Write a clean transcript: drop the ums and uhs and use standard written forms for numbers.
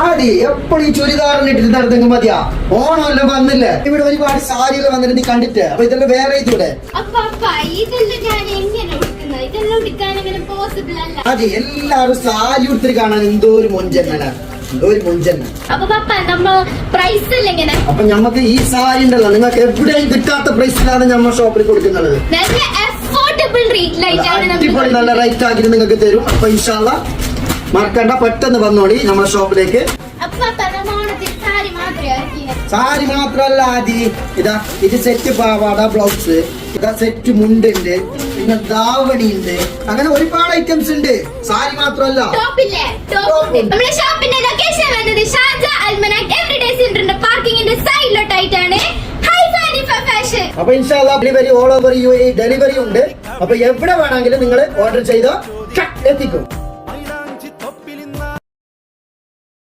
ആടി എപ്പോഴും ഈ ചുരിദാറിനിട്ടിട്ട് നടന്നെങ്കിൽ മതിയാ. ഓണമെല്ലാം വന്നില്ലേ, ഇവിടെ ഒരുപാട് സാരികൾ വന്നിട്ട് നീ കണ്ടിട്ട്. അപ്പൊ ഇതെല്ലാം വേറെ ഇതൂടെ അതെ. എല്ലാരും സാരി ഉടുത്തിട്ട് കാണാൻ എന്തോ ഒരു മൊഞ്ചന്നാണ്, എന്തോ ഒരു മൊഞ്ചന്ന. അപ്പൊ ഞമ്മക്ക് ഈ സാരി ഉണ്ടല്ലോ, നിങ്ങൾക്ക് എവിടെയും കിട്ടാത്ത പ്രൈസിലാണ് ഞമ്മ ഷോപ്പിൽ കൊടുക്കുന്നത്. അടിപൊളി നല്ല റേറ്റ് ആക്കിട്ട് നിങ്ങൾക്ക് തരും. അപ്പൊ ഇൻഷാ അല്ലാ മറക്കണ്ട, പെട്ടെന്ന് വന്നോളി നമ്മുടെ ഷോപ്പിലേക്ക്. സാരി മാത്രല്ല ആദി, ഇതാ ഇത് സെറ്റ് പാവാട ബ്ലൗസ്, ഇതാ സെറ്റ് മുണ്ടുണ്ട്, പിന്നെ ദാവണി ഉണ്ട്, അങ്ങനെ ഒരുപാട് ഐറ്റംസ് ഉണ്ട്. സാരി മാത്രല്ല. അപ്പൊ ഇൻഷാ അല്ലാ delivery all over U A delivery ഉണ്ട്. അപ്പൊ എവിടെ വേണമെങ്കിലും നിങ്ങൾ ഓർഡർ ചെയ്തോ, എത്തിക്കും.